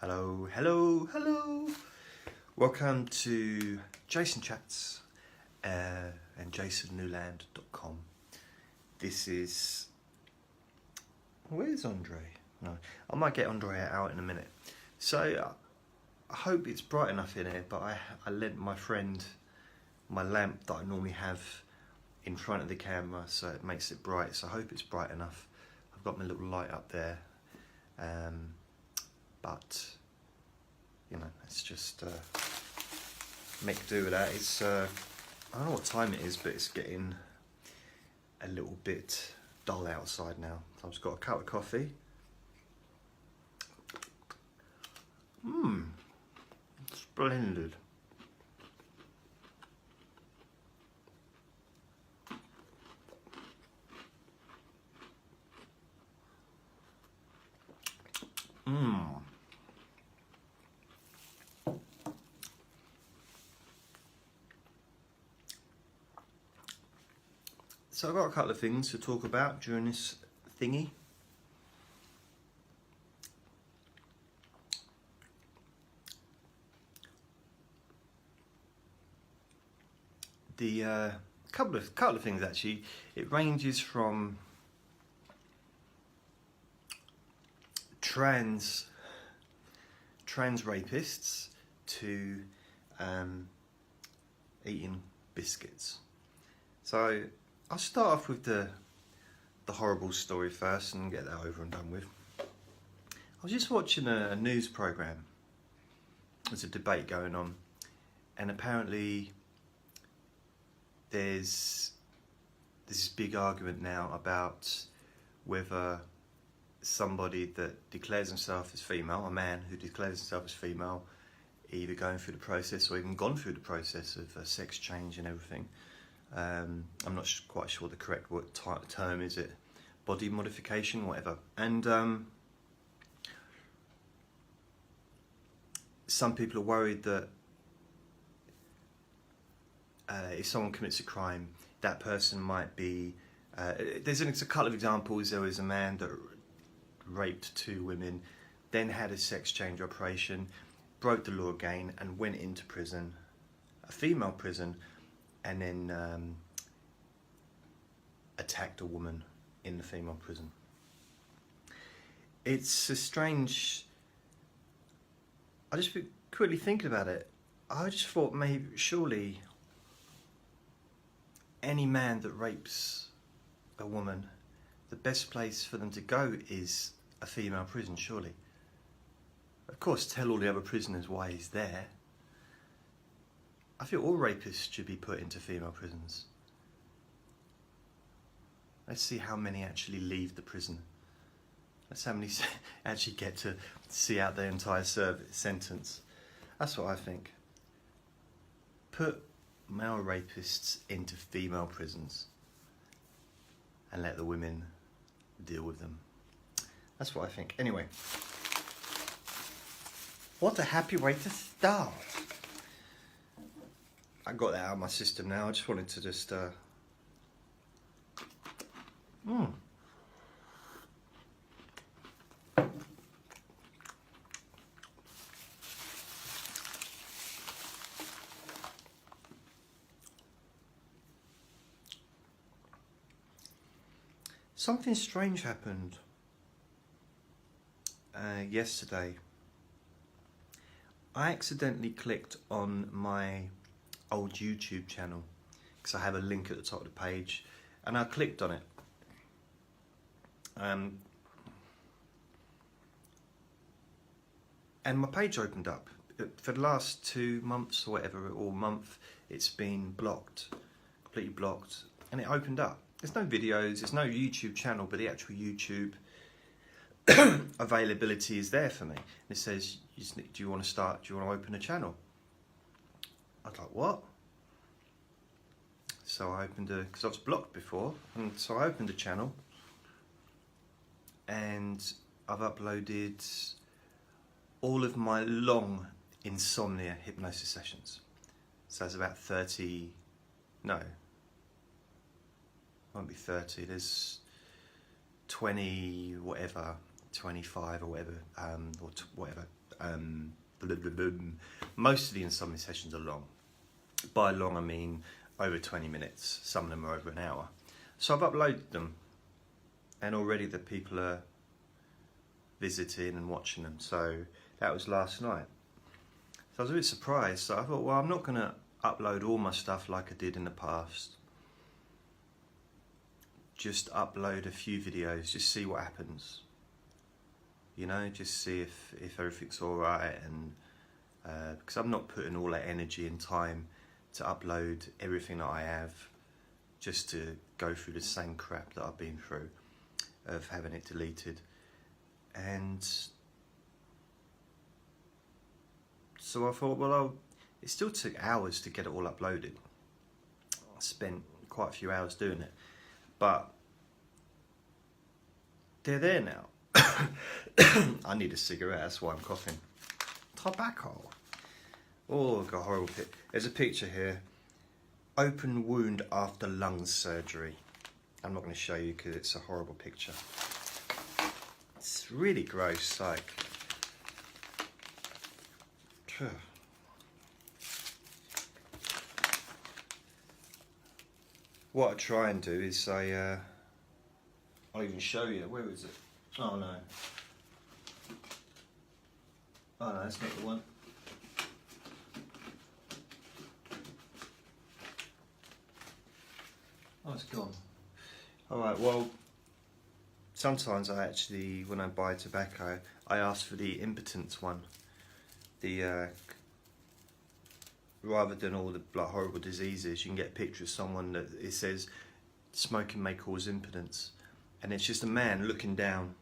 Hello, hello, hello. Welcome to JasonChats and JasonNewland.com. This is... Where's Andre? No, I might get Andre out in a minute. So, I hope it's bright enough in here, but I lent my friend my lamp that I normally have in front of the camera, so it makes it bright. So I hope it's bright enough. I've got my little light up there. But you know, let's just make do with that. It's I don't know what time it is, but it's getting a little bit dull outside now. So I've just got a cup of coffee. Splendid. So I've got a couple of things to talk about during this thingy. The couple of things actually. It ranges from trans rapists to eating biscuits. So I'll start off with the horrible story first and get that over and done with. I was just watching a news programme. There's a debate going on, and apparently there's this big argument now about whether somebody that declares himself as female, a man who declares himself as female, either going through the process or even gone through the process of sex change and everything. I'm not quite sure the correct term is it, body modification, whatever. And some people are worried that if someone commits a crime, that person might be... there's a couple of examples. There was a man that raped 2 women, then had a sex change operation, broke the law again and went into prison, a female prison, and then attacked a woman in the female prison. It's a strange... I just been quickly thinking about it. I just thought maybe, surely, any man that rapes a woman, the best place for them to go is a female prison, surely. Of course, tell all the other prisoners why he's there. I feel all rapists should be put into female prisons. Let's see how many actually leave the prison. Let's see how many actually get to see out their entire sentence. That's what I think. Put male rapists into female prisons and let the women deal with them. That's what I think. Anyway, what a happy way to start. I got that out of my system now. I just wanted to just Something strange happened yesterday. I accidentally clicked on my old YouTube channel because I have a link at the top of the page, and I clicked on it. And my page opened up. For the last 2 months or whatever, or month, it's been blocked, completely blocked, and it opened up. There's no videos, there's no YouTube channel, but the actual YouTube availability is there for me. And it says, do you want to open a channel? I was like, what? So I opened because I was blocked before, and so I opened a channel, and I've uploaded all of my long insomnia hypnosis sessions. So that's about 30, no, won't be 30, there's 20 whatever 25 or whatever, whatever. Blah, blah, blah. Most of the insomnia sessions are long. By long I mean over 20 minutes. Some of them are over an hour. So I've uploaded them, and already the people are visiting and watching them. So that was last night. So I was a bit surprised. So I thought, well, I'm not going to upload all my stuff like I did in the past. Just upload a few videos, just see what happens. You know, just see if everything's alright, and because I'm not putting all that energy and time to upload everything that I have just to go through the same crap that I've been through of having it deleted. And so I thought, well, it still took hours to get it all uploaded. I spent quite a few hours doing it, but they're there now. I need a cigarette, that's why I'm coughing. Tobacco. Oh, I've got a horrible pic. There's a picture here. Open wound after lung surgery. I'm not going to show you because it's a horrible picture. It's really gross, like. What I try and do is I'll even show you. Where is it? Oh no. Oh no, that's not the one. Oh, it's gone. Alright, well, sometimes I actually, when I buy tobacco, I ask for the impotence one. The, rather than all the like, horrible diseases, you can get a picture of someone that it says, smoking may cause impotence. And it's just a man looking down.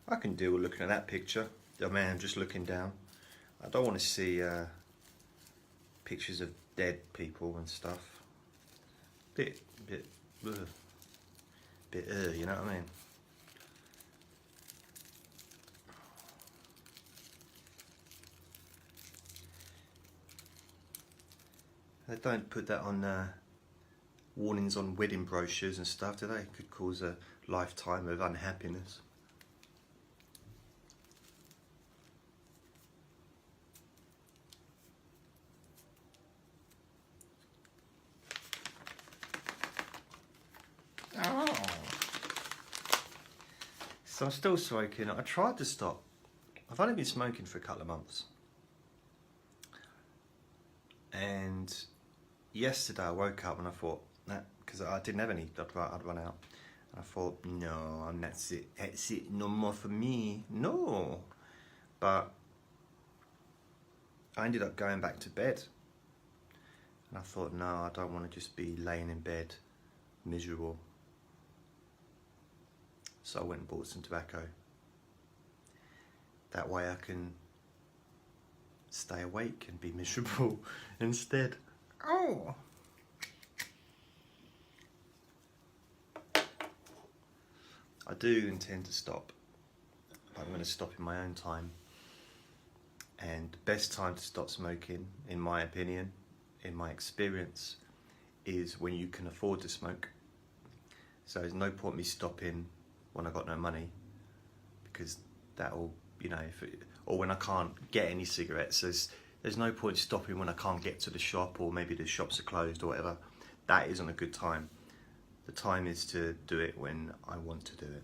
I can deal with looking at that picture, the man just looking down. I don't want to see pictures of dead people and stuff. Bit, you know what I mean? They don't put that on warnings on wedding brochures and stuff, do they? It could cause a lifetime of unhappiness. Oh. So I'm still smoking. I tried to stop. I've only been smoking for a couple of months. And yesterday I woke up and I thought, because I didn't have any, I'd run out. And I thought, no, that's it, no more for me, no. But I ended up going back to bed. And I thought, no, I don't want to just be laying in bed, miserable. So I went and bought some tobacco. That way I can stay awake and be miserable instead. Oh! I do intend to stop. I'm going to stop in my own time. And the best time to stop smoking, in my opinion, in my experience, is when you can afford to smoke. So there's no point me stopping when I got no money, because that'll, you know, or when I can't get any cigarettes. There's no point stopping when I can't get to the shop, or maybe the shops are closed or whatever. That isn't a good time. The time is to do it when I want to do it.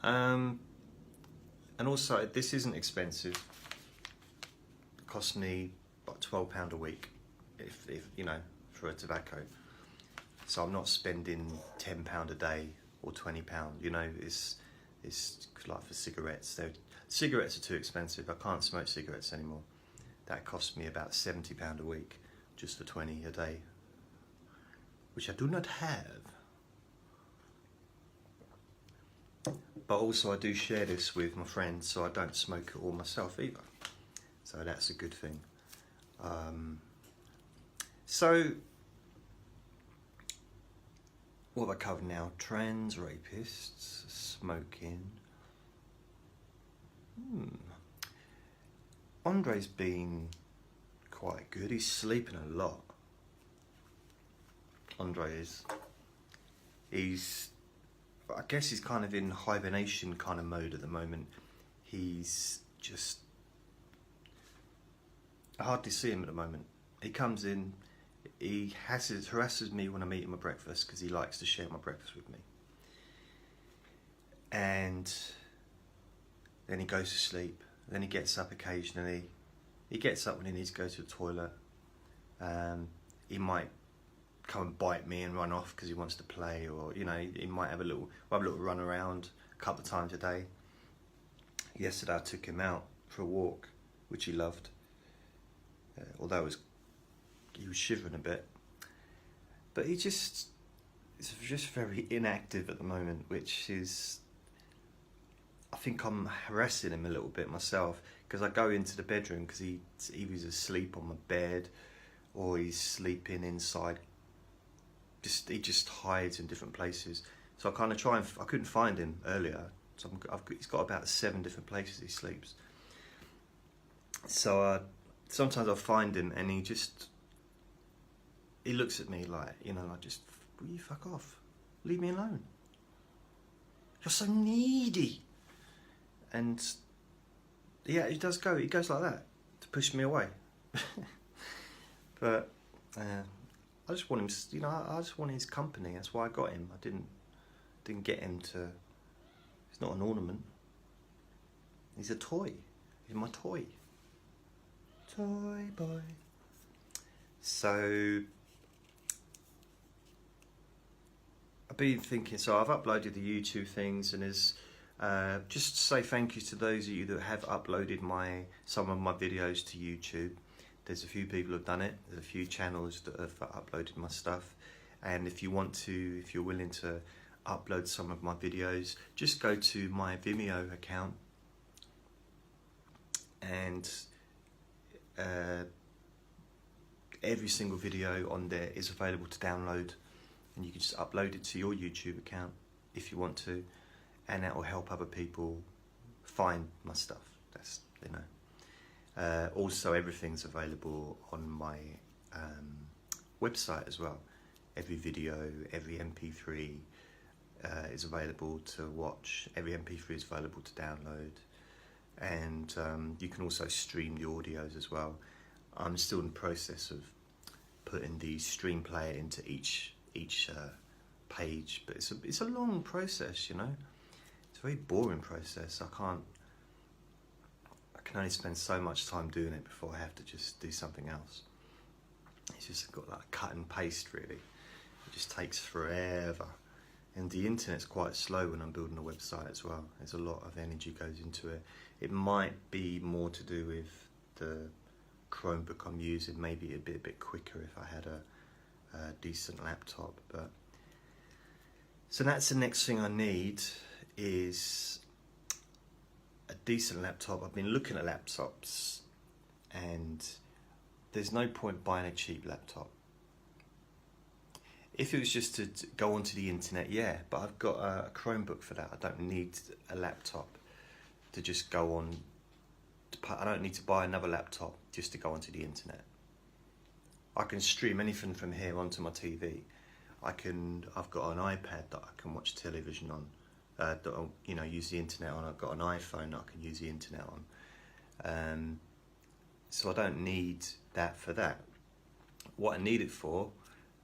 And also, this isn't expensive. It costs me about £12 a week, if you know, for a tobacco. So I'm not spending £10 a day or £20. You know, it's like for cigarettes. Cigarettes are too expensive. I can't smoke cigarettes anymore. That costs me about £70 a week, just for 20 a day, which I do not have. But also I do share this with my friends, so I don't smoke it all myself either. So that's a good thing. So, what have I covered now? Trans, rapists, smoking. Andre's been quite good. He's sleeping a lot. Andre is. I guess he's kind of in hibernation kind of mode at the moment. He's just, I hardly see him at the moment. He comes in, he harasses me when I'm eating my breakfast because he likes to share my breakfast with me. And then he goes to sleep. Then he gets up occasionally. He gets up when he needs to go to the toilet. He might come and bite me and run off because he wants to play, or you know, he might have a little run around a couple of times a day. Yesterday I took him out for a walk, which he loved, although he was shivering a bit. But he's just very inactive at the moment, which is, I think I'm harassing him a little bit myself, because I go into the bedroom because he's asleep on my bed, or he's sleeping inside. He just hides in different places. So I kind of I couldn't find him earlier. So he's got about 7 different places he sleeps. So sometimes I find him and he looks at me like, you know, like, just, will you fuck off? Leave me alone. You're so needy. And yeah, he goes like that to push me away. But I just want him, you know, I just want his company. That's why I got him. I didn't get him to, he's not an ornament. He's a toy. He's my toy. Toy boy. So I've been thinking, so I've uploaded the YouTube things, and there's just to say thank you to those of you that have uploaded some of my videos to YouTube. There's a few people who've done it. There's a few channels that have uploaded my stuff. And if you're willing to upload some of my videos, just go to my Vimeo account, and every single video on there is available to download, and you can just upload it to your YouTube account if you want to, and that will help other people find my stuff. That's, you know. Also, everything's available on my website as well. Every video, every MP3 is available to watch. Every MP3 is available to download, and you can also stream the audios as well. I'm still in the process of putting the stream player into each page, but it's a long process, you know. It's a very boring process. I can only spend so much time doing it before I have to just do something else. It's just got like cut and paste, really. It just takes forever. And the internet's quite slow when I'm building a website as well. There's a lot of energy goes into it. It might be more to do with the Chromebook I'm using. Maybe it'd be a bit quicker if I had a decent laptop. But so that's the next thing I need, is a decent laptop. I've been looking at laptops, and there's no point buying a cheap laptop. If it was just to go onto the internet, yeah, but I've got a Chromebook for that. I don't need a laptop to just go on. I don't need to buy another laptop just to go onto the internet. I can stream anything from here onto my TV. I've got an iPad that I can watch television on. That I'll, you know, use the internet on. I've got an iPhone that I can use the internet on. So I don't need that for that. What I need it for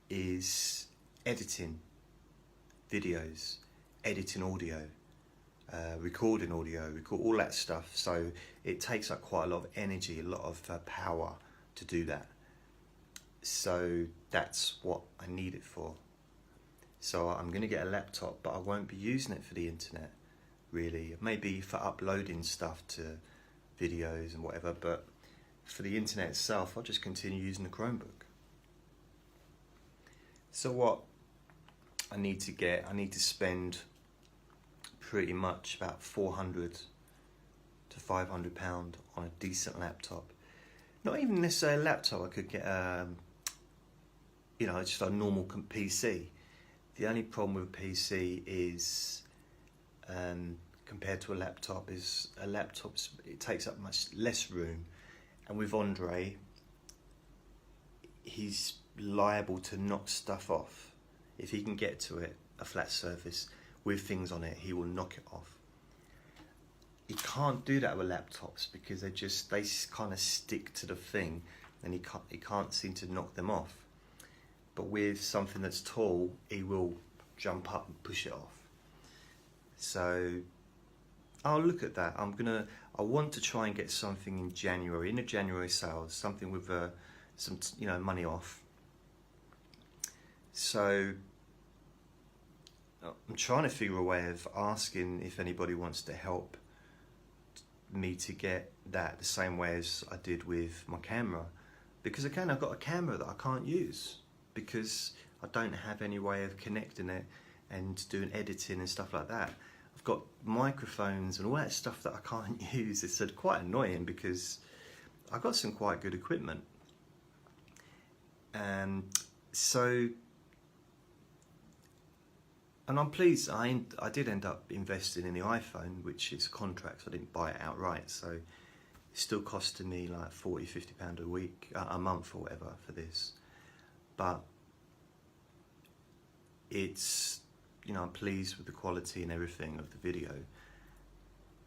is editing videos, editing audio, recording audio, all that stuff. So it takes up quite a lot of energy, a lot of power to do that. So that's what I need it for. So I'm going to get a laptop, but I won't be using it for the internet, really. Maybe for uploading stuff to videos and whatever, but for the internet itself, I'll just continue using the Chromebook. So what I need to spend pretty much about £400 to £500 on a decent laptop. Not even necessarily a laptop. I could get just a normal PC. The only problem with a PC is, compared to a laptop, it takes up much less room. And with Andre, he's liable to knock stuff off. If he can get to it, a flat surface with things on it, he will knock it off. He can't do that with laptops because they kind of stick to the thing, and he can't seem to knock them off. But with something that's tall, he will jump up and push it off. So I'll look at that. I want to try and get something in January, in the January sales, something with some money off. So I'm trying to figure a way of asking if anybody wants to help me to get that the same way as I did with my camera, because again, I've got a camera that I can't use because I don't have any way of connecting it and doing editing and stuff like that. I've got microphones and all that stuff that I can't use. It's quite annoying because I've got some quite good equipment. And I'm pleased. I did end up investing in the iPhone, which is a contract, so I didn't buy it outright. So it's still costing me like £40–50 a week, a month or whatever for this. But it's, I'm pleased with the quality and everything of the video.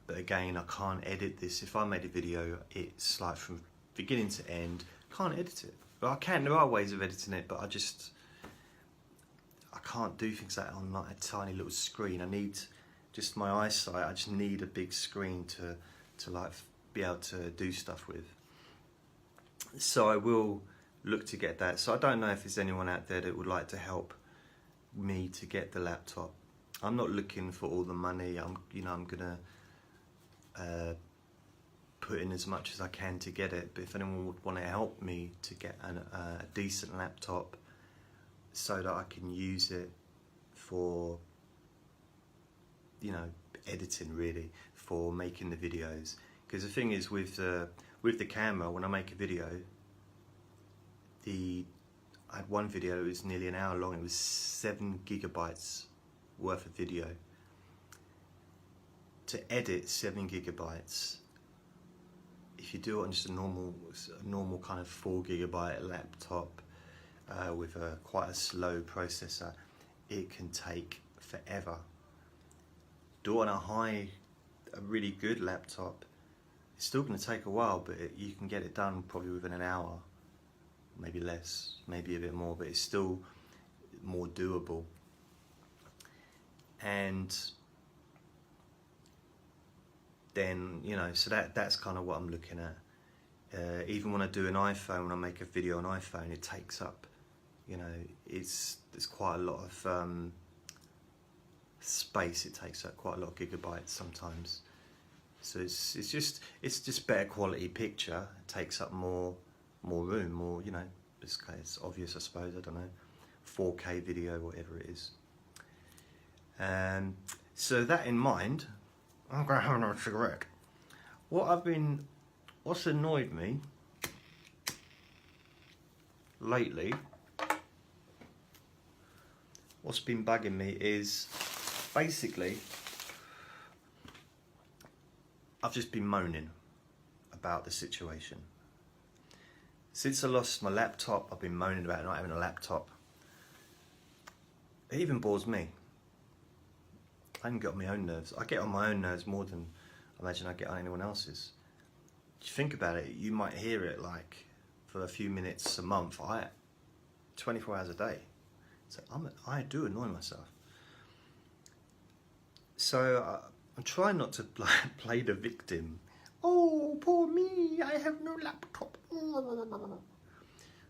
But again, I can't edit this. If I made a video, it's like from beginning to end, can't edit it. But I can, there are ways of editing it, but I can't do things like that on like a tiny little screen. I need just my eyesight. I just need a big screen to like be able to do stuff with. So I will look to get that. So I don't know if there's anyone out there that would like to help me to get the laptop. I'm not looking for all the money. I'm gonna put in as much as I can to get it. But if anyone would want to help me to get a decent laptop, so that I can use it for, editing really, for making the videos. Because the thing is with the camera, when I make a video, I had one video, it was nearly an hour long, it was 7 gigabytes worth of video. To edit 7 gigabytes, if you do it on just a normal kind of 4 gigabyte laptop, with quite a slow processor, it can take forever. Do it on a really good laptop, it's still going to take a while, but you can get it done probably within an hour, maybe less, maybe a bit more, but it's still more doable. And then, so that's kind of what I'm looking at. Even when I do an iPhone, when I make a video on iPhone, it takes up, there's quite a lot of space. It takes up quite a lot of gigabytes sometimes. So it's just better quality picture. It takes up more room, more, it's obvious, I suppose. I don't know, 4K video, whatever it is. So that in mind, I'm gonna have another cigarette. What's annoyed me lately, what's been bugging me is basically I've just been moaning about the situation. Since I lost my laptop, I've been moaning about not having a laptop. It even bores me. I even get on my own nerves. I get on my own nerves more than I imagine I get on anyone else's. If you think about it, you might hear it like for a few minutes a month, 24 hours a day. So I do annoy myself. So I'm trying not to play the victim. Oh, poor me, I have no laptop.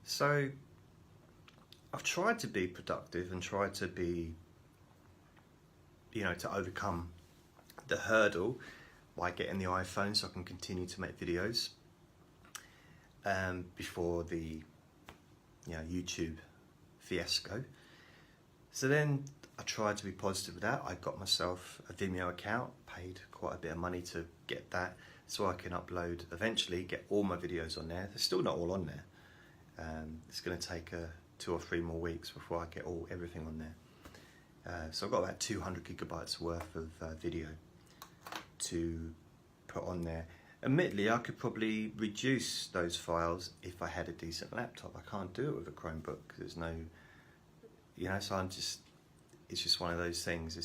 So I've tried to be productive and tried to be, to overcome the hurdle by getting the iPhone so I can continue to make videos before the YouTube fiasco. So then I tried to be positive with that. I got myself a Vimeo account, paid quite a bit of money to get that so I can eventually get all my videos on there. They're still not all on there. It's going to take 2 or 3 more weeks before I get everything on there. So I've got about 200 gigabytes worth of video to put on there. admittedly, I could probably reduce those files if I had a decent laptop. I can't do it with a Chromebook. There's no, you know, so it's just one of those things.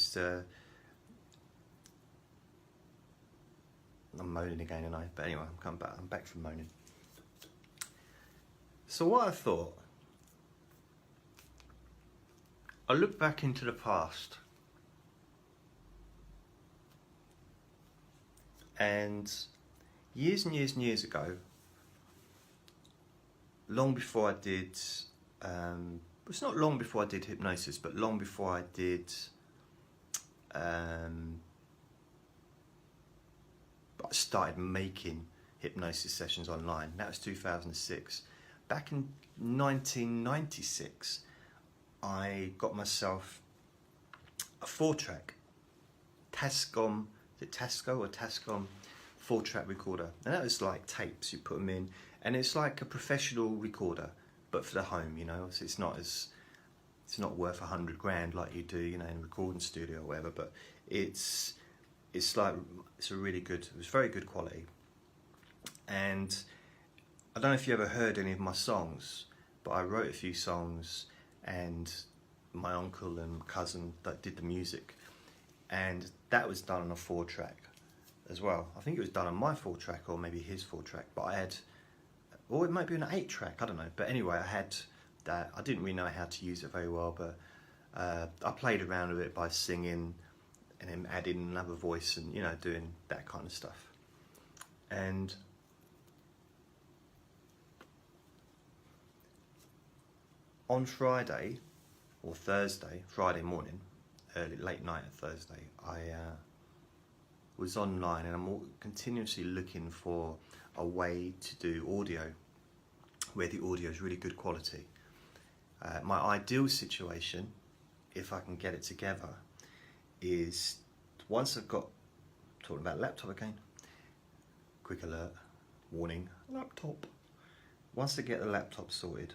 I'm moaning again, and but anyway, I'm back from moaning. So what I thought, I look back into the past, and years and years and years ago, long before I did, it's not long before I did hypnosis, but long before I did, I started making hypnosis sessions online. That was 2006. Back in 1996, I got myself a 4-track Tascam, is it Tasco or Tascam 4-track recorder, and that was like tapes. You put them in, and it's like a professional recorder, but for the home. You know, so it's not worth 100 grand like you do, you know, in a recording studio or whatever. But it's a really good. It was very good quality, and I don't know if you ever heard any of my songs, but I wrote a few songs, and my uncle and cousin that did the music, and that was done on a 4-track as well. I think it was done on my 4-track or maybe his 4-track, but I had, or it might be an 8-track, I don't know. But anyway, I had that. I didn't really know how to use it very well, but I played around with it by singing and then adding another voice and, you know, doing that kind of stuff. And on Friday or Thursday, Friday morning, late night of Thursday, I was online, and I'm continuously looking for a way to do audio where the audio is really good quality. My ideal situation, if I can get it together, is once I've got, talking about laptop again, quick alert, warning, laptop. Once I get the laptop sorted,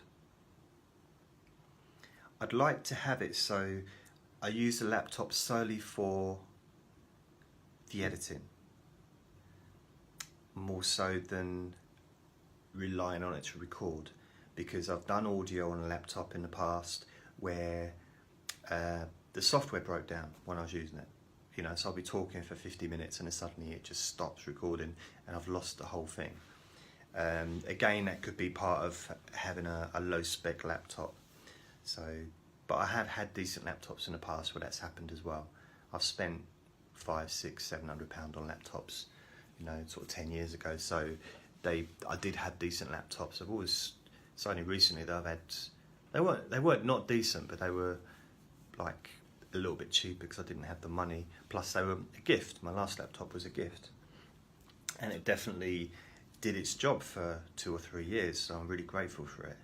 I'd like to have it so I use the laptop solely for the editing, more so than relying on it to record, because I've done audio on a laptop in the past where the software broke down when I was using it. You know, so I'll be talking for 50 minutes and then suddenly it just stops recording and I've lost the whole thing. Again, that could be part of having a low spec laptop. So, but I have had decent laptops in the past where that's happened as well. I've spent £500, £600, £700 on laptops, you know, sort of 10 years ago. So I did have decent laptops. It's only recently that I've had, they weren't not decent, but they were like a little bit cheaper because I didn't have the money. Plus they were a gift. My last laptop was a gift, and it definitely did its job for 2 or 3 years. So I'm really grateful for it.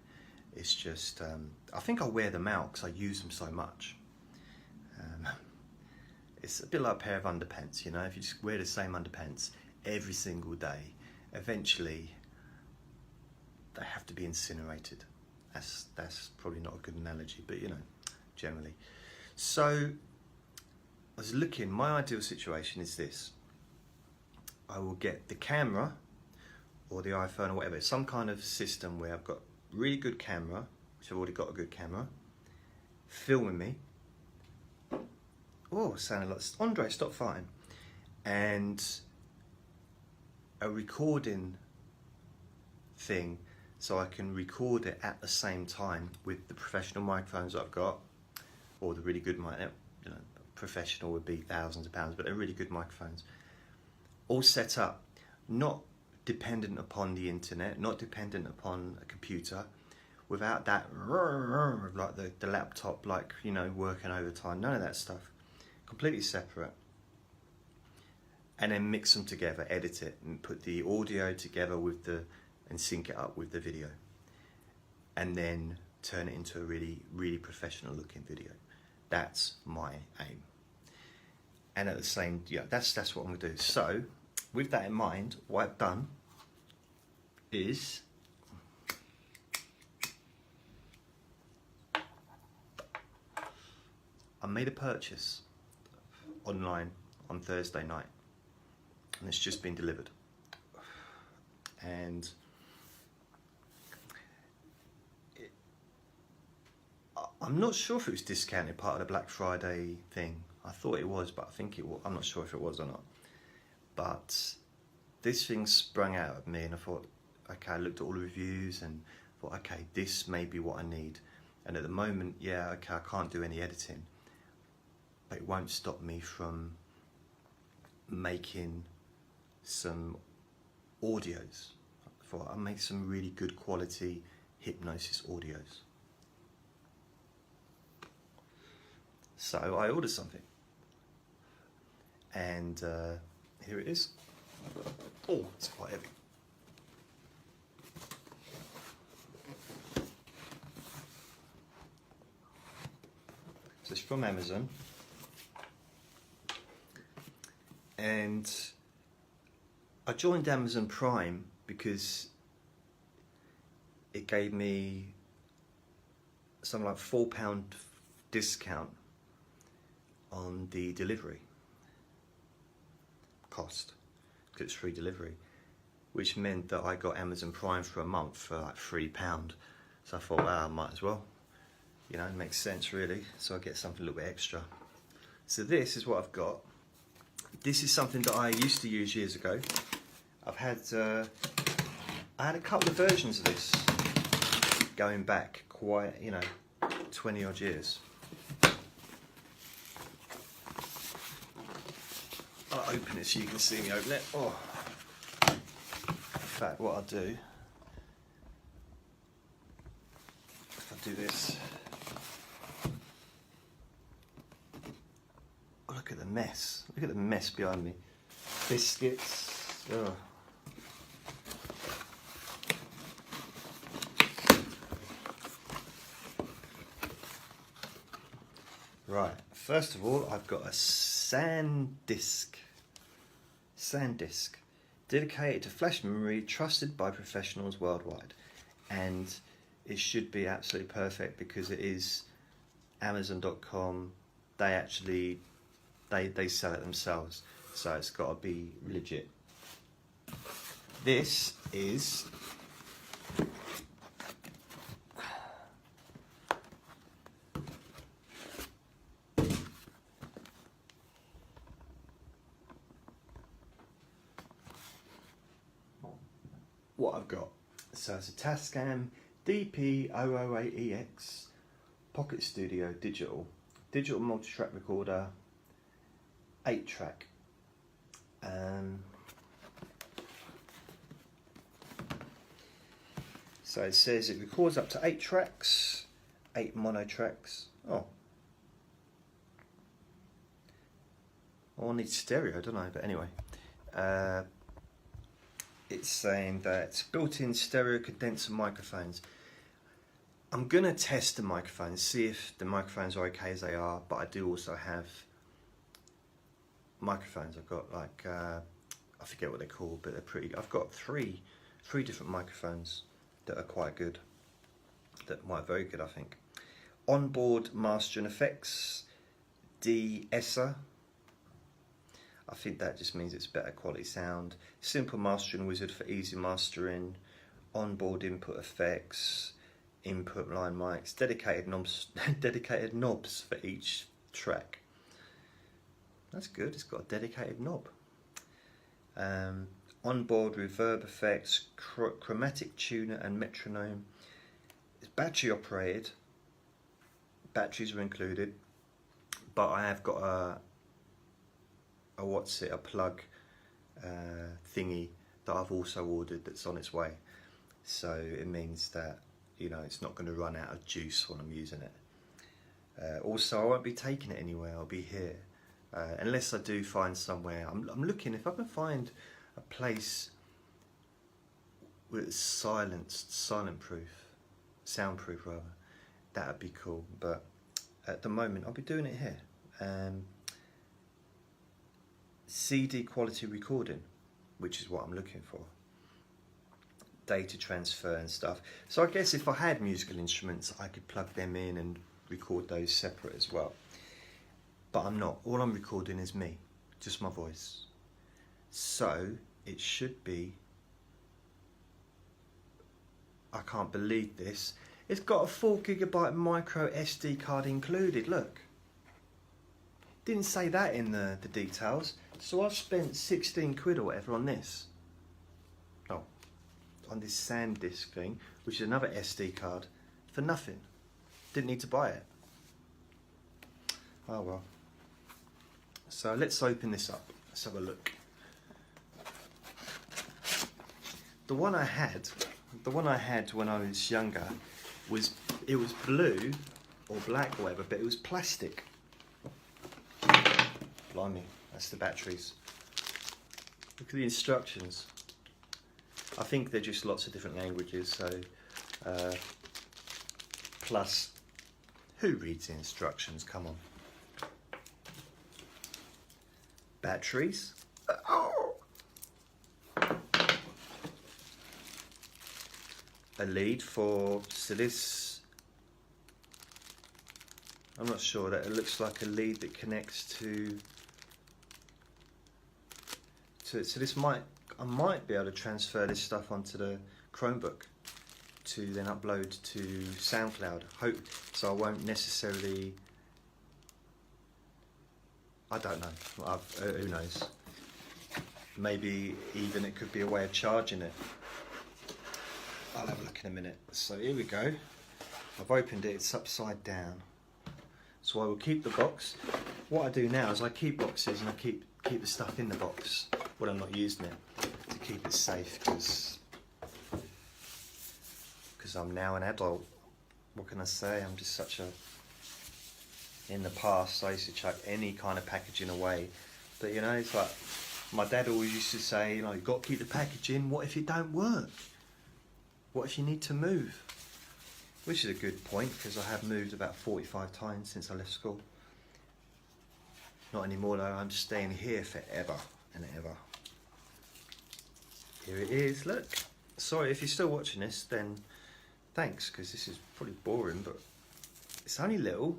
It's just, I think I wear them out because I use them so much. It's a bit like a pair of underpants, you know. If you just wear the same underpants every single day, eventually they have to be incinerated. That's probably not a good analogy, but you know, generally. So I was looking, my ideal situation is this. I will get the camera or the iPhone or whatever, some kind of system where I've got really good camera, which I've already got a good camera, filming me. Oh, sounded like, Andre, stop farting. And a recording thing, so I can record it at the same time with the professional microphones I've got, or the really good mic. You know, professional would be thousands of pounds, but they're really good microphones. All set up, not dependent upon the internet, not dependent upon a computer, without that like the laptop, like, you know, working overtime. None of that stuff. Completely separate. And then mix them together, edit it, and put the audio together with and sync it up with the video, and then turn it into a really, really professional looking video. That's my aim. And at the same, yeah, that's what I'm gonna do. So, with that in mind, what I've done is I made a purchase online on Thursday night, and it's just been delivered. and I'm not sure if it was discounted, part of the Black Friday thing. I thought it was, but I think it was. I'm not sure if it was or not. But this thing sprung out at me, and I thought, okay, I looked at all the reviews and thought, okay, this may be what I need. And at the moment, yeah, okay, I can't do any editing, but it won't stop me from making some audios. I thought I'll make some really good quality hypnosis audios. So I ordered something, and here it is. Oh, it's quite heavy. So it's from Amazon, and I joined Amazon Prime because it gave me something like £4 discount on the delivery cost, because it's free delivery, which meant that I got Amazon Prime for a month for like £3. So I thought, wow, I might as well, you know, it makes sense really, so I get something a little bit extra. So this is what I've got. This is something that I used to use years ago. I had a couple of versions of this going back quite, 20 odd years. I'll open it so you can see me open it. Oh. In fact, what I'll do, if I do this, oh, look at the mess. Look at the mess behind me. Biscuits. Oh. Right, first of all, I've got a SanDisk, dedicated to flash memory, trusted by professionals worldwide. And it should be absolutely perfect because it is Amazon.com. They actually, they sell it themselves. So it's got to be legit. This is what I've got. So it's a Tascam DP008EX Pocket Studio digital multi-track recorder, 8-track. So it says it records up to 8 tracks, 8 mono tracks. Oh, I need stereo, don't I? But anyway. It's saying that built-in stereo condenser microphones. I'm going to test the microphones, see if the microphones are okay as they are, but I do also have microphones. I've got like, I forget what they're called, but they're pretty, I've got three different microphones that are quite good, that might very good I think. Onboard mastering effects, de-esser. I think that just means it's better quality sound. Simple mastering wizard for easy mastering. Onboard input effects. Input line mics. Dedicated knobs for each track. That's good. It's got a dedicated knob. Onboard reverb effects. Chromatic tuner and metronome. It's battery operated. Batteries are included. But I have got a plug thingy that I've also ordered that's on its way. So it means that, it's not going to run out of juice when I'm using it. Also, I won't be taking it anywhere. I'll be here. Unless I do find somewhere. I'm looking, if I can find a place where it's soundproof rather, that would be cool. But at the moment, I'll be doing it here. CD quality recording, which is what I'm looking for. Data transfer and stuff. So I guess if I had musical instruments, I could plug them in and record those separate as well. But I'm not. All I'm recording is me, just my voice. So it should be I can't believe this. It's got a 4GB micro SD card included, look. Didn't say that in the details. So I've spent 16 quid or whatever on this. Oh, on this SanDisk thing, which is another SD card, for nothing. Didn't need to buy it. Oh well. So let's open this up. Let's have a look. The one I had when I was younger was blue or black or whatever, but it was plastic. Blimey, that's the batteries. Look at the instructions. I think they're just lots of different languages, so plus who reads the instructions? Come on. Batteries. Oh. A lead for, so this, I'm not sure, that it looks like a lead that connects to it. So this I might be able to transfer this stuff onto the Chromebook to then upload to SoundCloud. So I won't necessarily, I don't know, who knows. Maybe even it could be a way of charging it. I'll have a look in a minute. So here we go. I've opened it, it's upside down. So I will keep the box. What I do now is I keep boxes and I keep the stuff in the box when I'm not using it to keep it safe, because I'm now an adult. What can I say? I'm just such a... In the past I used to chuck any kind of packaging away, but you know, it's like my dad always used to say, you know, you've got to keep the packaging. What if it don't work? What if you need to move? Which is a good point, because I have moved about 45 times since I left school. Not anymore though, I'm staying here forever and ever. Here it is, look. Sorry, if you're still watching this, then thanks, because this is probably boring, but it's only little.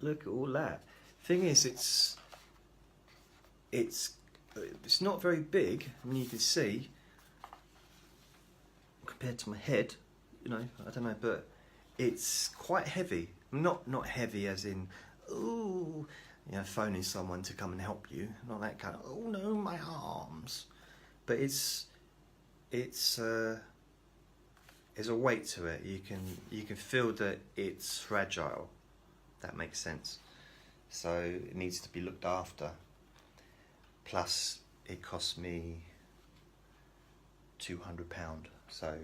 Look at all that. Thing is, it's not very big. I mean, you can see compared to my head, you know, I don't know, but it's quite heavy. Not heavy as in, ooh, you know, phoning someone to come and help you. Not that kind of, oh no, my arms. But there's a weight to it. You can feel that it's fragile. That makes sense. So it needs to be looked after. Plus, it cost me £200. So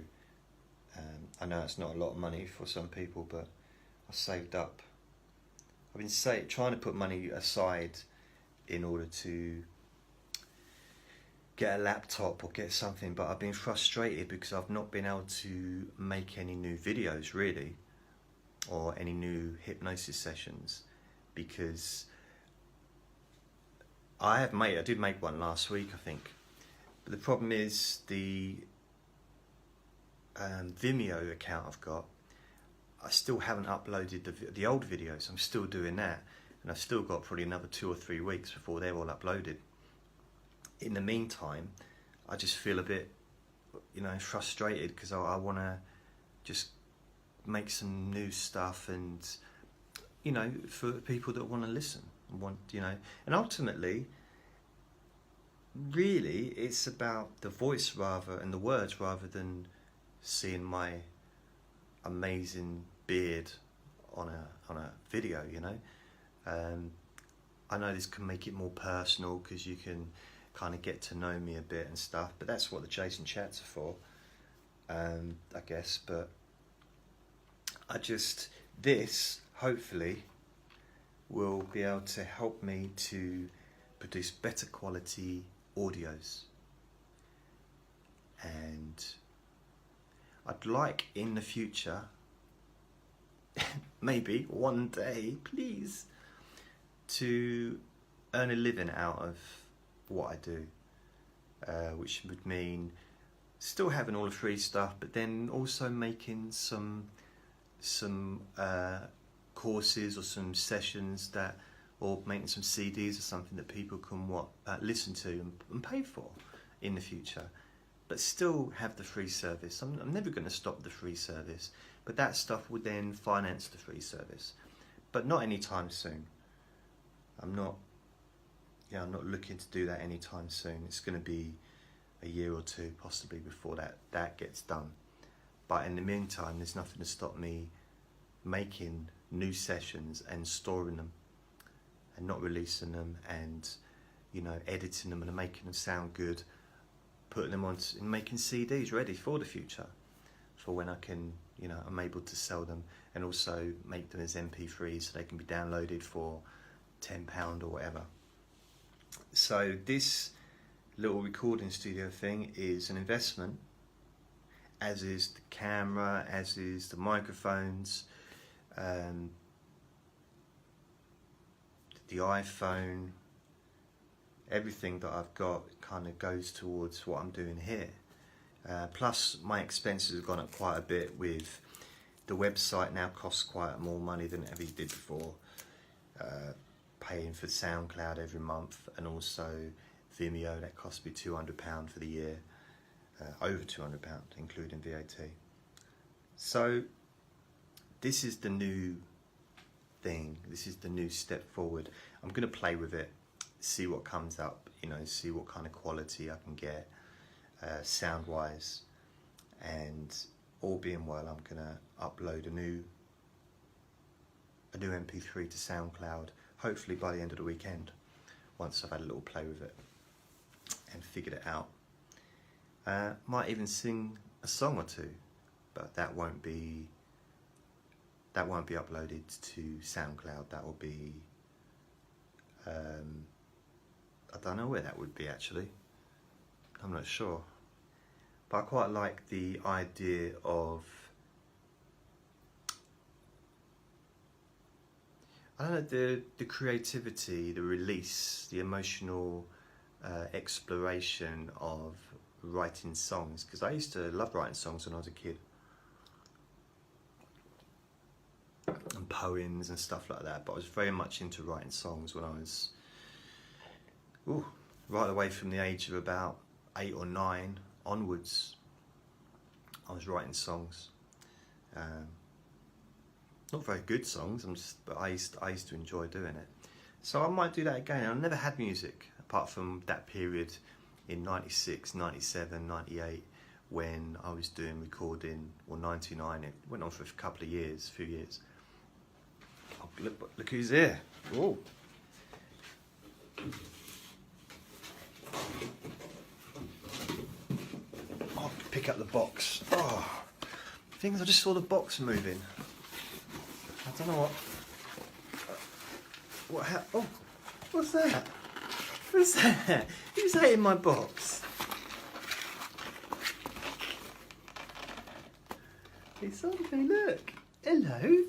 I know it's not a lot of money for some people, but I saved up. I've been trying to put money aside in order to get a laptop or get something, but I've been frustrated because I've not been able to make any new videos really, or any new hypnosis sessions, because I did make one last week, I think, but the problem is the Vimeo account I've got, I still haven't uploaded the old videos. I'm still doing that, and I've still got probably another 2 or 3 weeks before they're all uploaded. In the meantime, I just feel a bit, you know, frustrated, because I want to just make some new stuff, and you know, for people that want to listen, you know, and ultimately, really, it's about the voice and the words rather than seeing my amazing beard on a video, you know. I know this can make it more personal because you can kind of get to know me a bit and stuff, but that's what the Jason Chats are for, I guess. But this hopefully will be able to help me to produce better quality audios, and I'd like in the future, maybe one day, please, to earn a living out of what I do, which would mean still having all the free stuff, but then also making some courses or some sessions that or making some CDs or something that people can listen to and pay for in the future, but still have the free service. I'm never going to stop the free service, but that stuff would then finance the free service, but not anytime soon. I'm not looking to do that anytime soon. It's going to be a year or two possibly before that gets done. But in the meantime, there's nothing to stop me making new sessions and storing them and not releasing them, and editing them and making them sound good, putting them on and making CDs ready for the future, for when I can, I'm able to sell them, and also make them as MP3s so they can be downloaded for £10 or whatever. So this little recording studio thing is an investment, as is the camera, as is the microphones, the iPhone. Everything that I've got kind of goes towards what I'm doing here. Plus my expenses have gone up quite a bit. With the website now costs quite more money than it ever did before. Paying for SoundCloud every month, and also Vimeo, that cost me £200 for the year, over £200 including VAT. So this is the new thing, this is the new step forward. I'm going to play with it, see what comes up, see what kind of quality I can get sound wise, and all being well, I'm going to upload a new MP3 to SoundCloud, hopefully by the end of the weekend, once I've had a little play with it and figured it out. Might even sing a song or two, but that won't be uploaded to SoundCloud. That will be, I don't know where that would be actually. I'm not sure, but I quite like the idea of, I don't know, the creativity, the release, the emotional exploration of writing songs, because I used to love writing songs when I was a kid, and poems and stuff like that, but I was very much into writing songs when I was right away from the age of about 8 or 9 onwards. I was writing songs, not very good songs, but I used to enjoy doing it. So I might do that again. I never had music apart from that period in 96, 97, 98, when I was doing recording, or 99. It went on for a couple of years, few years. Oh, look who's here. Whoa. I'll pick up the box. Oh, things, I just saw the box moving. I don't know oh, what's that? What's that? Who's that in my box? It's something, look. Hello.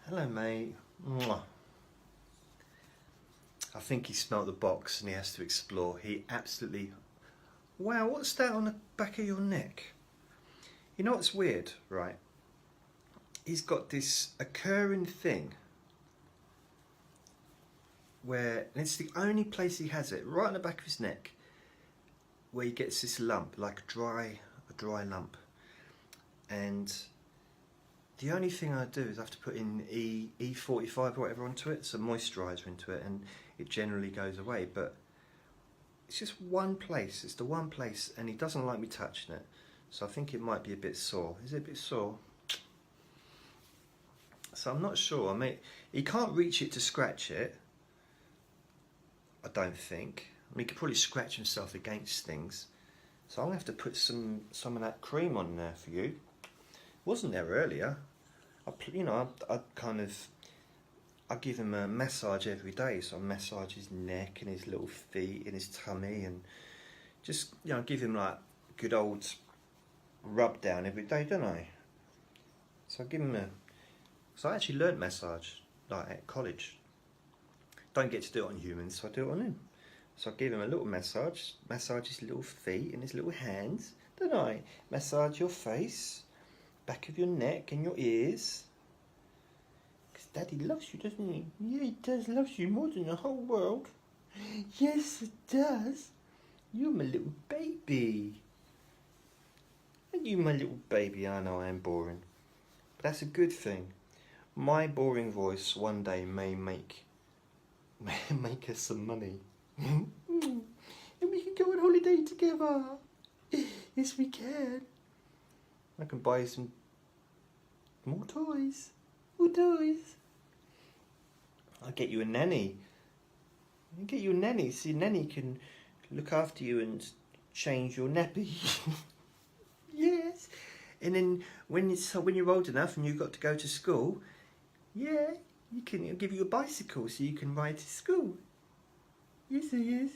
Hello, mate. Mwah. I think he smelt the box and he has to explore. He absolutely... Wow, what's that on the back of your neck? You know what's weird, right? He's got this occurring thing where, and it's the only place he has it, right on the back of his neck, where he gets this lump, like a dry lump. And the only thing I do is I have to put in E45 or whatever onto it, some moisturiser into it, and it generally goes away. But it's just one place, it's the one place, and he doesn't like me touching it. So I think it might be a bit sore. Is it a bit sore? So I'm not sure. He can't reach it to scratch it, I don't think. He could probably scratch himself against things. So I'm going to have to put some of that cream on there for you. Wasn't there earlier. I give him a massage every day. So I massage his neck and his little feet and his tummy, and just give him like good old rub down every day, don't I? So I give him so I actually learnt massage like at college. Don't get to do it on humans, so I do it on him. So I give him a little massage his little feet and his little hands. don't I? Massage your face, back of your neck and your ears. Because Daddy loves you, doesn't he? Yeah, he does, loves you more than the whole world. Yes, it does. You're my little baby. Are you my little baby? I know I am boring. But that's a good thing. My boring voice one day may make us some money. And we can go on holiday together. Yes, we can. I can buy you some more toys. More toys. I'll get you a nanny. I'll get you a nanny so your nanny can look after you and change your nappy. Yes. And then when you're old enough and you've got to go to school, yeah, I'll give you a bicycle so you can ride to school. Yes, yes.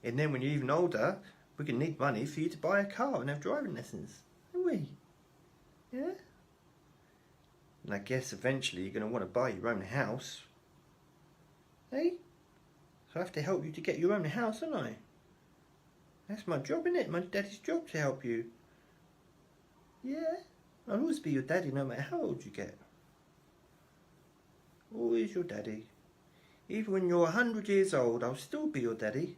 And then when you're even older, we're going to need money for you to buy a car and have driving lessons, aren't we? Yeah? And I guess eventually you're going to want to buy your own house. Hey? So I have to help you to get your own house, don't I? That's my job, isn't it? My daddy's job to help you. Yeah? I'll always be your daddy no matter how old you get. Always your daddy. Even when you're 100 years old, I'll still be your daddy.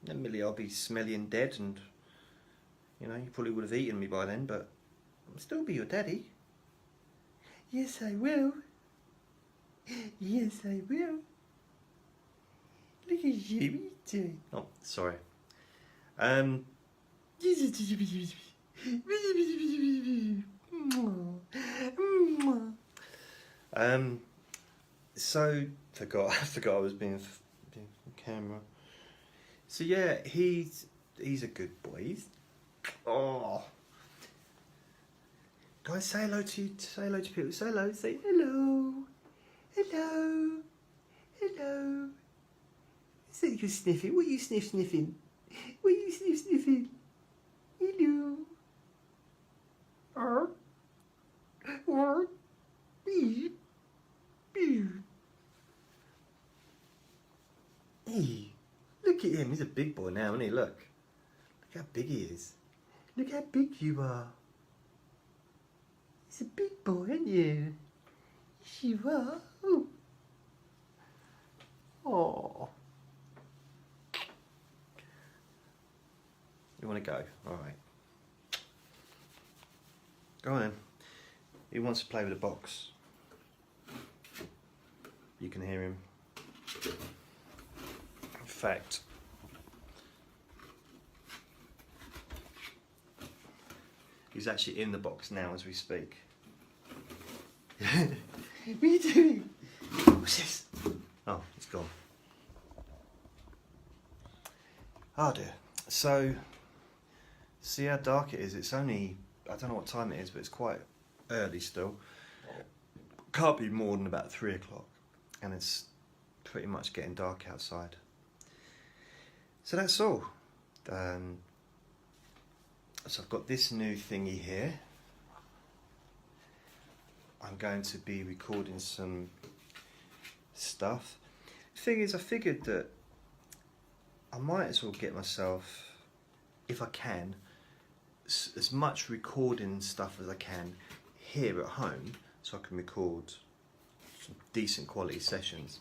Admittedly, I'll be smelly and dead and, you probably would have eaten me by then, but I'll still be your daddy. Yes, I will. Yes, I will. Look at you, what are you doing? Oh, sorry. So I forgot I was being on camera. So yeah, he's a good boy. Guys, say hello to people. Say hello. Say hello. Hello. Hello. So you're sniffing. What are you sniffing? What are you sniffing? Hello. Beep. Beep. Hey, look at him. He's a big boy now, isn't he? Look how big he is. Look how big you are. He's a big boy, aren't you? Yes, you are. Oh. Oh. You want to go? All right. Go on then. He wants to play with a box. You can hear him. In fact, he's actually in the box now as we speak. What are you doing? What's this? Oh, it's gone. Oh dear. So, see how dark it is? It's only, I don't know what time it is, but it's quite early still. Can't be more than about 3 o'clock. And it's pretty much getting dark outside. So that's all. So I've got this new thingy here. I'm going to be recording some stuff. The thing is, I figured that I might as well get myself, if I can, as much recording stuff as I can here at home, so I can record some decent quality sessions.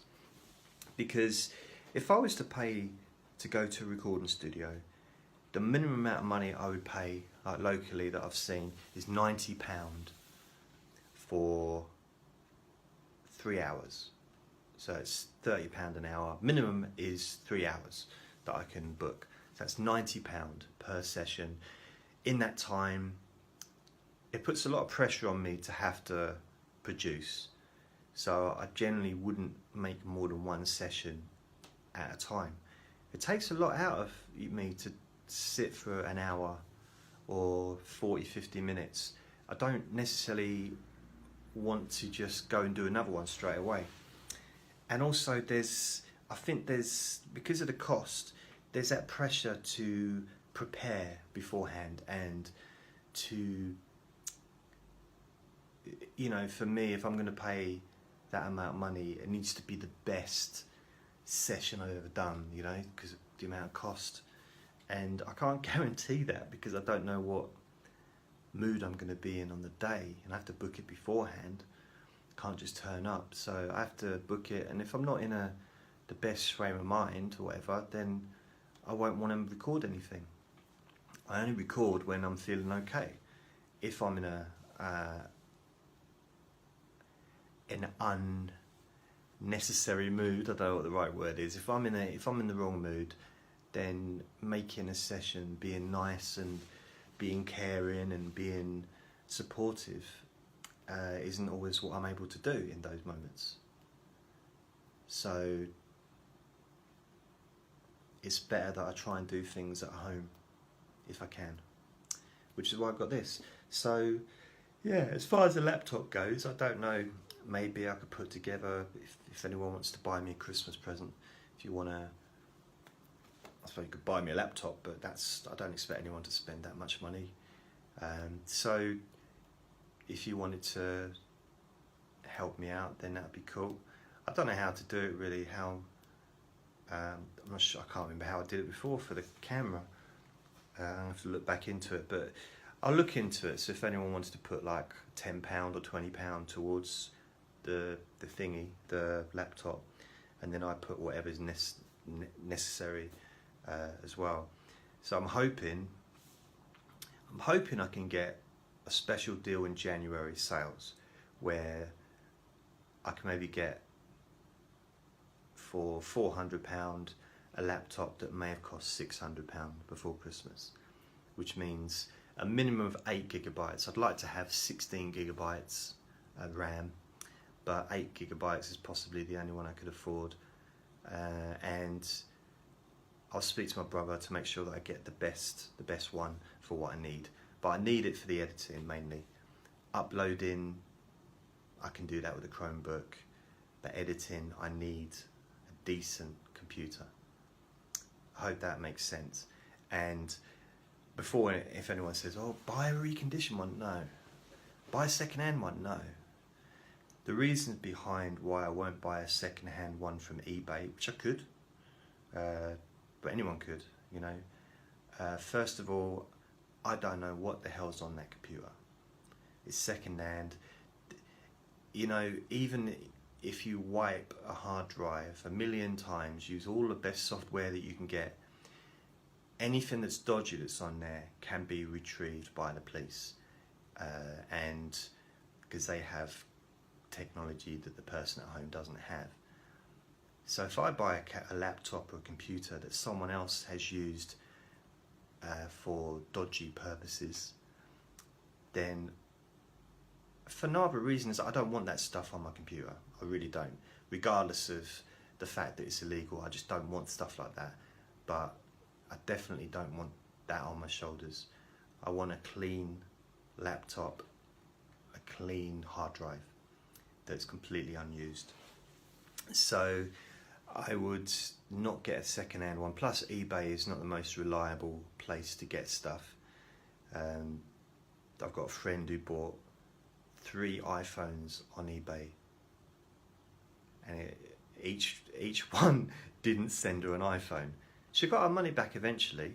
Because if I was to pay to go to a recording studio, the minimum amount of money I would pay, like locally that I've seen, is £90 for 3 hours. So it's £30 an hour. Minimum is 3 hours that I can book. So that's £90 per session. In that time, it puts a lot of pressure on me to have to produce. So I generally wouldn't make more than one session at a time. It takes a lot out of me to sit for an hour or 40-50 minutes. I don't necessarily want to just go and do another one straight away. And also I think because of the cost, there's that pressure to prepare beforehand and to, for me, if I'm going to pay that amount of money, it needs to be the best session I've ever done, you know, because of the amount of cost. And I can't guarantee that because I don't know what mood I'm going to be in on the day, and I have to book it beforehand. I can't just turn up, so I have to book it, and if I'm not in the best frame of mind or whatever, then I won't want to record anything. I only record when I'm feeling okay. If I'm in an unnecessary mood, I don't know what the right word is. If I'm in the wrong mood, then making a session, being nice and being caring and being supportive isn't always what I'm able to do in those moments. So it's better that I try and do things at home if I can, which is why I've got this. So yeah, as far as the laptop goes, I don't know, maybe I could put together, if anyone wants to buy me a Christmas present, if you want to, I suppose you could buy me a laptop, but I don't expect anyone to spend that much money. So if you wanted to help me out, then that'd be cool. I don't know how to do it really, I'm not sure, I can't remember how I did it before for the camera. I have to look back into it, but I'll look into it. So if anyone wants to put like £10 or £20 towards the thingy, the laptop, and then I put whatever's necessary as well. So I'm hoping I can get a special deal in January sales where I can maybe get for £400 a laptop that may have cost £600 before Christmas, which means a minimum of 8 gigabytes. I'd like to have 16 gigabytes RAM, but 8 gigabytes is possibly the only one I could afford. And I'll speak to my brother to make sure that I get the best one for what I need. But I need it for the editing mainly. Uploading, I can do that with a Chromebook, but editing, I need a decent computer. I hope that makes sense. And before, if anyone says, oh, buy a reconditioned one, no. Buy a second-hand one, no. The reasons behind why I won't buy a second-hand one from eBay, which I could, but anyone could, you know. First of all, I don't know what the hell's on that computer. It's second-hand. You know, even if you wipe a hard drive 1,000,000 times, use all the best software that you can get, anything that's dodgy that's on there can be retrieved by the police, and because they have technology that the person at home doesn't have. So if I buy a laptop or a computer that someone else has used for dodgy purposes, then for no other reason is I don't want that stuff on my computer. I really don't. Regardless of the fact that it's illegal, I just don't want stuff like that. But I definitely don't want that on my shoulders. I want a clean laptop, a clean hard drive that's completely unused. So I would not get a second-hand one. Plus eBay is not the most reliable place to get stuff. I've got a friend who bought 3 iPhones on eBay, and each one didn't send her an iPhone. She got her money back eventually,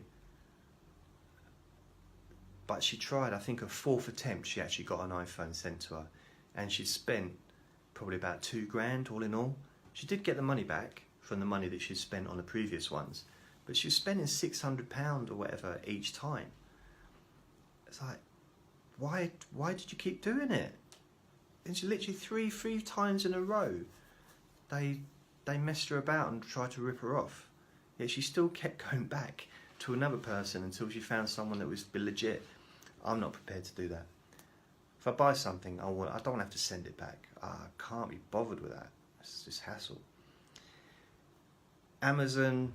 but she tried, I think her 4th attempt, she actually got an iPhone sent to her, and she spent probably about £2,000 all in all. She did get the money back from the money that she'd spent on the previous ones, but she was spending £600 or whatever each time. It's like, why did you keep doing it? And she literally three times in a row, they messed her about and tried to rip her off. Yet she still kept going back to another person until she found someone that was legit. I'm not prepared to do that. If I buy something, I don't want to have to send it back. I can't be bothered with that. It's just hassle. Amazon,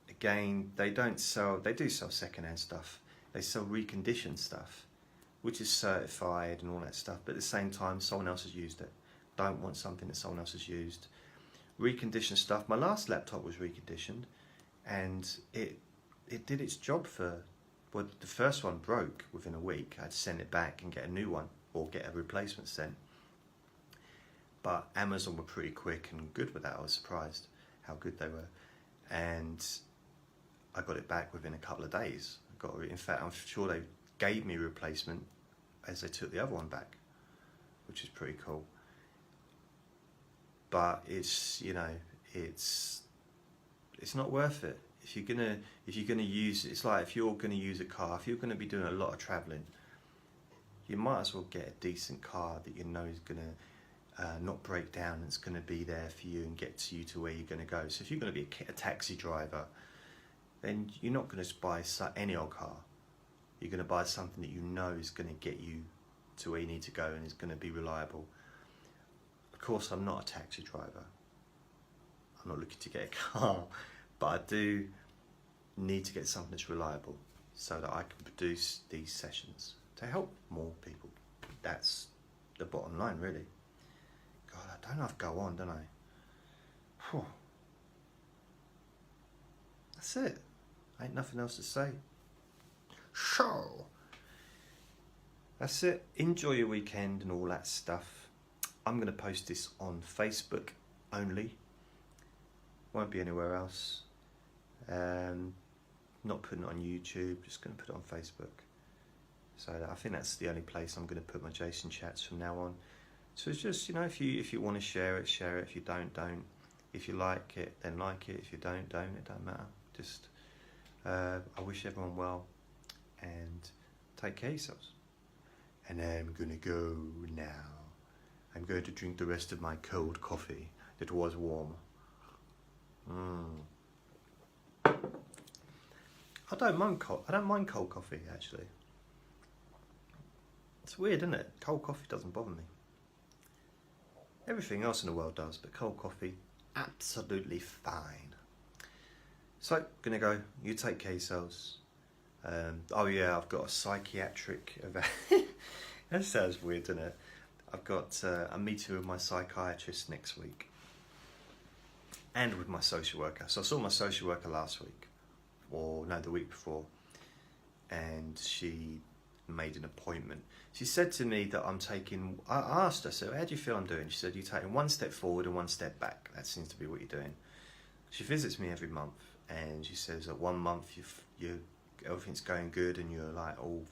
again, they do sell second-hand stuff. They sell reconditioned stuff, which is certified and all that stuff, but at the same time, someone else has used it. Don't want something that someone else has used. Reconditioned stuff. My last laptop was reconditioned, and it did its job well, the first one broke within a week. I had to send it back and get a new one, or get a replacement sent. But Amazon were pretty quick and good with that. I was surprised how good they were. And I got it back within a couple of days. In fact, I'm sure they gave me a replacement as they took the other one back, which is pretty cool. But it's, you know, it's not worth it. If you're gonna use, it's like if you're gonna use a car, if you're gonna be doing a lot of traveling, you might as well get a decent car that you know is gonna not break down, and it's gonna be there for you and get you to where you're gonna go. So if you're gonna be a taxi driver, then you're not gonna buy any old car. You're gonna buy something that you know is gonna get you to where you need to go and is gonna be reliable. Of course, I'm not a taxi driver. I'm not looking to get a car, but I do need to get something that's reliable so that I can produce these sessions to help more people. That's the bottom line, really. God, I don't have to go on, don't I? Whew. That's it. Ain't nothing else to say. So, that's it. Enjoy your weekend and all that stuff. I'm going to post this on Facebook only. Won't be anywhere else. Not putting it on YouTube, just going to put it on Facebook. So I think that's the only place I'm going to put my Jason chats from now on. So it's just, you know, if you want to share it, share it. If you don't. If you like it, then like it. If you don't. It don't matter. Just, I wish everyone well and take care of yourselves. And I'm going to go now. I'm going to drink the rest of my cold coffee that was warm. I don't mind cold coffee, actually. It's weird, isn't it? Cold coffee doesn't bother me. Everything else in the world does, but cold coffee, absolutely fine. So, gonna go. You take care of yourselves. Oh yeah, I've got a psychiatric event. That sounds weird, doesn't it? I've got a meeting with my psychiatrist next week. And with my social worker. So I saw my social worker last week. Or no, the week before. And she made an appointment. She said to me that I asked her, so how do you feel I'm doing? She said, you're taking one step forward and one step back. That seems to be what you're doing. She visits me every month. And she says that 1 month everything's going good and you're like all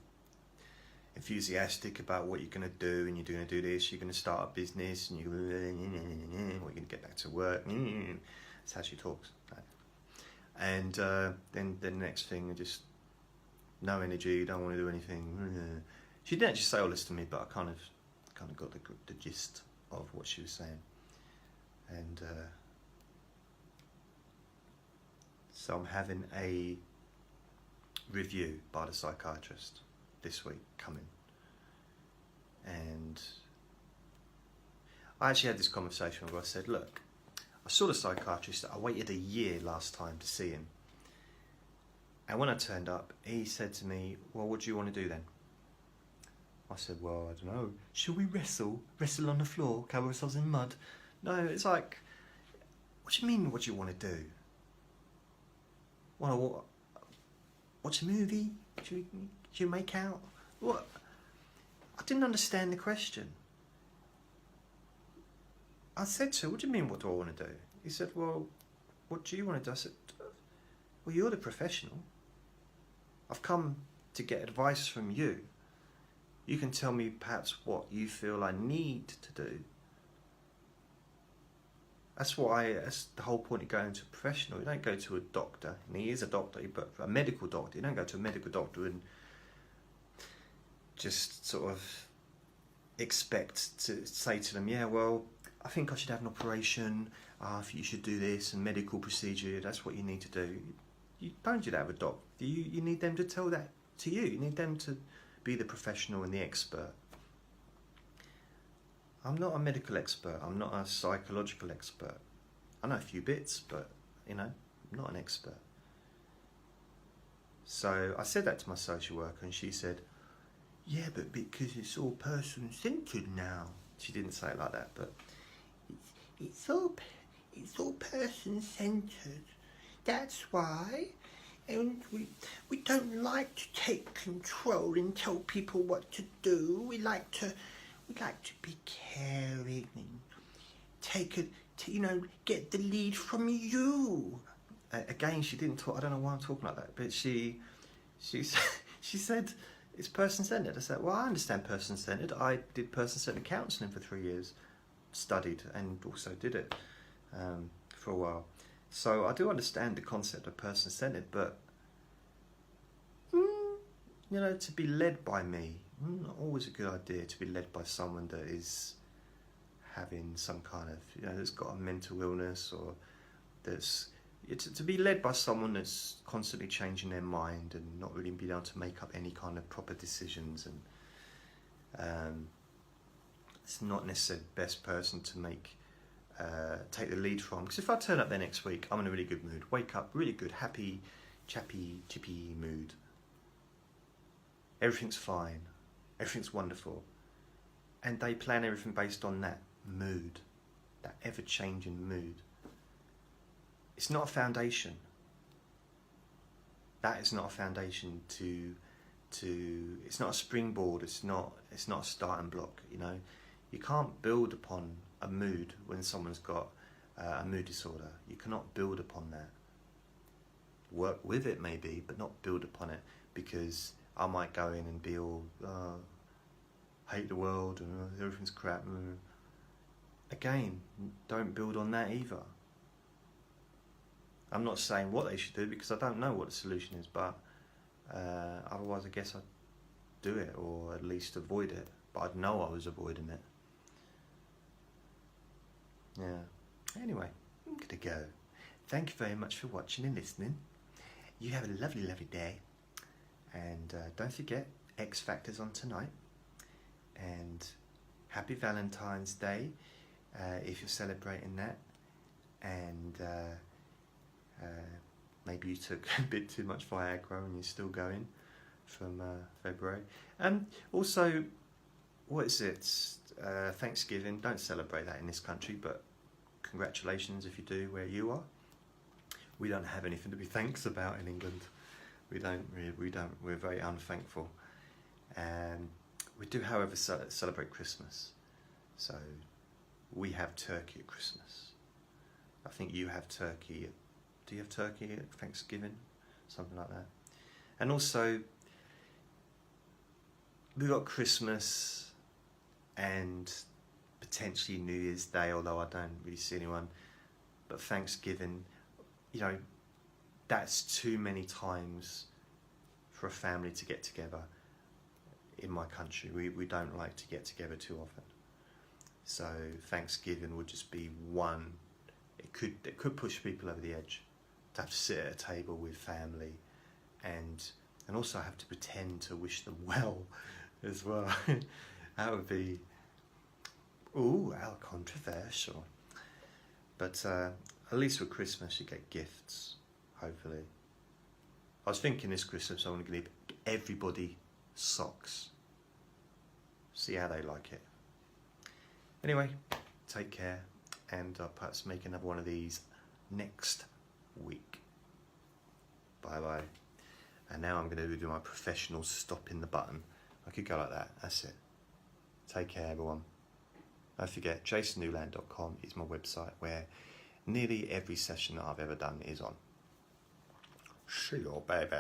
enthusiastic about what you're going to do, and you're going to do this, you're going to start a business, and you're going to get back to work. That's how she talks. And then the next thing, just no energy, don't want to do anything. She didn't actually say all this to me, but I kind of got the gist of what she was saying. And so I'm having a review by the psychiatrist this week coming. And I actually had this conversation where I said, look, I saw the psychiatrist, I waited a year last time to see him. And when I turned up, he said to me, well, what do you want to do then? I said, well, I don't know. Shall we wrestle? Wrestle on the floor? Cover ourselves in mud? No, it's like, what do you mean, what do you want to do? Want to watch a movie? Should you make out? What? I didn't understand the question. I said to her, what do you mean, what do I want to do? He said, well, what do you want to do? I said, well, you're the professional. I've come to get advice from you. You can tell me perhaps what you feel I need to do. That's the whole point of going to a professional. You don't go to a doctor, and he is a doctor, but a medical doctor. You don't go to a medical doctor and just sort of expect to say to them, yeah, well, I think I should have an operation, you should do this, and medical procedure, that's what you need to do. You don't do that with a doctor. You need them to tell that to you. You need them to be the professional and the expert. I'm not a medical expert. I'm not a psychological expert. I know a few bits, but, I'm not an expert. So I said that to my social worker, and she said, yeah, but because it's all person-centered now. She didn't say it like that, but it's all person-centered. That's why. And we don't like to take control and tell people what to do. We like to be caring and get the lead from you. Again, she didn't talk. I don't know why I'm talking like that, but she said it's person-centered. I said, well, I understand person-centered. I did person-centered counselling for 3 years, studied and also did it for a while. So I do understand the concept of person-centered, but to be led by me, not always a good idea to be led by someone that is having some kind of, that's got a mental illness, or to be led by someone that's constantly changing their mind and not really being able to make up any kind of proper decisions, and it's not necessarily the best person to take the lead from. Because if I turn up there next week, I'm in a really good mood, wake up really good, happy, chappy, chippy mood, everything's fine, everything's wonderful, and they plan everything based on that mood, that ever-changing mood. It's not a foundation. That is not a foundation to it's not a springboard, it's not a starting block. You can't build upon a mood when someone's got a mood disorder. You cannot build upon that. Work with it maybe, but not build upon it, because I might go in and be all hate the world and everything's crap. Again, don't build on that either. I'm not saying what they should do, because I don't know what the solution is, but otherwise I guess I'd do it, or at least avoid it, but I'd know I was avoiding it. Yeah. Anyway, I'm going to go. Thank you very much for watching and listening. You have a lovely, lovely day. And don't forget, X Factor's on tonight. And happy Valentine's Day, if you're celebrating that. And maybe you took a bit too much Viagra and you're still going from February. Also, what is it? Thanksgiving. Don't celebrate that in this country, but congratulations if you do where you are. We don't have anything to be thanks about in England. We don't. We're very unthankful. We do, however, celebrate Christmas. So we have turkey at Christmas. I think you have turkey. Do you have turkey at Thanksgiving? Something like that. And also, we've got Christmas and potentially New Year's Day, although I don't really see anyone. But Thanksgiving, that's too many times for a family to get together. In my country, we don't like to get together too often. So Thanksgiving would just be one. It could push people over the edge to have to sit at a table with family, and also have to pretend to wish them well as well. That would be how controversial. But at least with Christmas you get gifts, hopefully. I was thinking this Christmas I want to give everybody socks. See how they like it. Anyway, take care, and I'll perhaps make another one of these next week. Bye bye. And now I'm going to do my professional stopping the button. I could go like that. That's it. Take care, everyone. Don't forget, JasonNewland.com is my website where nearly every session that I've ever done is on. See you, baby.